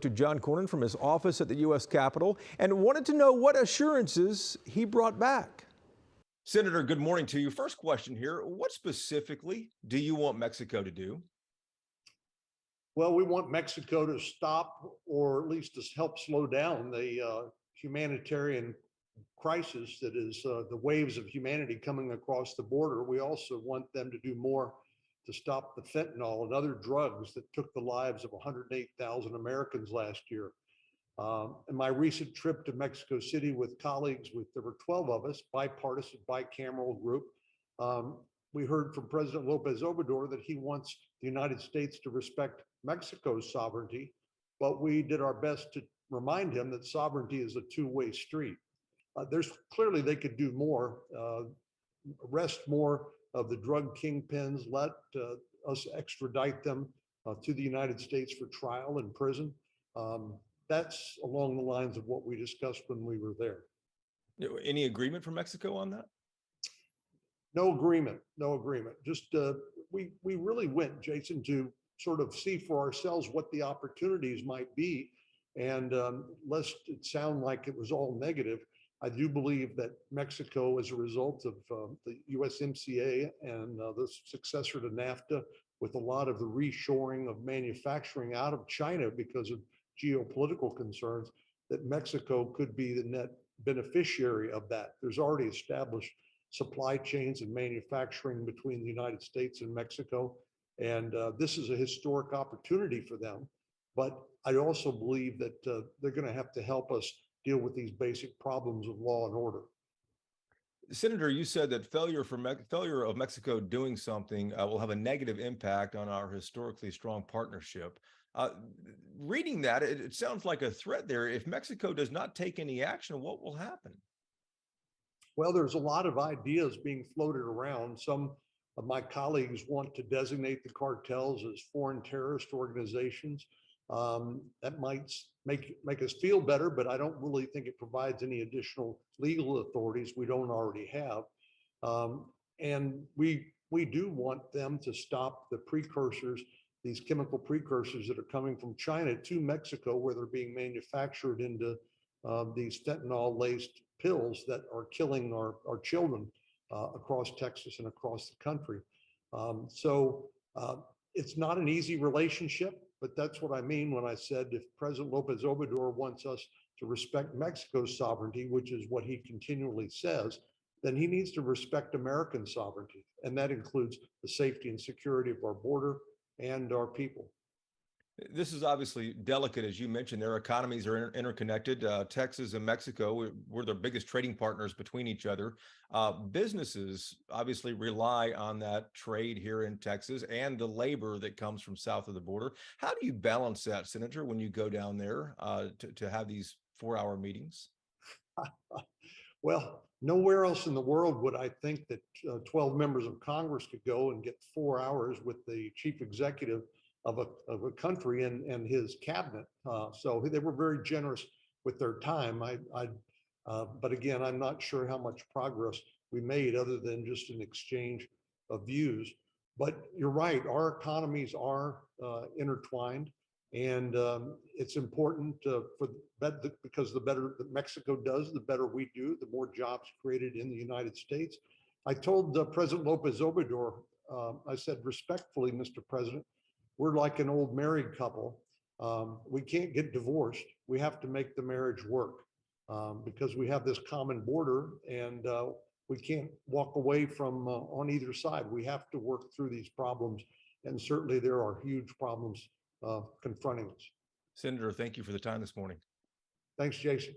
To John Cornyn from his office at the U.S. Capitol and wanted to know what assurances he brought back. Senator, good morning to you. First question here. What specifically do you want Mexico to do? Well, we want Mexico to stop, or at least to help slow down the humanitarian crisis that is the waves of humanity coming across the border. We also want them to do more to stop the fentanyl and other drugs that took the lives of 108,000 Americans last year. In my recent trip to Mexico City with colleagues, there were 12 of us, bipartisan, bicameral group. We heard from President Lopez Obrador that he wants the United States to respect Mexico's sovereignty, but we did our best to remind him that sovereignty is a two-way street. There's clearly they could do more, arrest more of the drug kingpins, let us extradite them to the United States for trial in prison. That's along the lines of what we discussed when we were there. Any agreement from Mexico on that? No agreement, no agreement. Just we really went, Jason, to sort of see for ourselves what the opportunities might be. And lest it sound like it was all negative, I do believe that Mexico, as a result of the USMCA and the successor to NAFTA, with a lot of the reshoring of manufacturing out of China because of geopolitical concerns, that Mexico could be the net beneficiary of that. There's already established supply chains and manufacturing between the United States and Mexico. And this is a historic opportunity for them. But I also believe that they're going to have to help us deal with these basic problems of law and order. Senator, you said that failure of Mexico doing something will have a negative impact on our historically strong partnership. Reading that, it sounds like a threat there. If Mexico does not take any action, what will happen? Well, there's a lot of ideas being floated around. Some of my colleagues want to designate the cartels as foreign terrorist organizations. That might make us feel better, but I don't really think it provides any additional legal authorities we don't already have. And we do want them to stop the precursors, these chemical precursors that are coming from China to Mexico, where they're being manufactured into these fentanyl-laced pills that are killing our children across Texas and across the country. So it's not an easy relationship, but that's what I mean when I said if President Lopez Obrador wants us to respect Mexico's sovereignty, which is what he continually says, then he needs to respect American sovereignty. And that includes the safety and security of our border and our people. This is obviously delicate, as you mentioned. Their economies are interconnected. Texas and Mexico, we're the biggest trading partners between each other. Businesses obviously rely on that trade here in Texas and the labor that comes from south of the border. How do you balance that, Senator, when you go down there to have these 4-hour meetings? Well, nowhere else in the world would I think that 12 members of Congress could go and get 4 hours with the chief executive of a country and his cabinet. So they were very generous with their time. But again, I'm not sure how much progress we made other than just an exchange of views. But you're right, our economies are intertwined, and it's important because the better that Mexico does, the better we do, the more jobs created in the United States. I told President Lopez Obrador, I said, respectfully, Mr. President, we're like an old married couple. We can't get divorced. We have to make the marriage work because we have this common border, and we can't walk away from on either side. We have to work through these problems, and certainly there are huge problems confronting us. Senator, thank you for the time this morning. Thanks, Jason.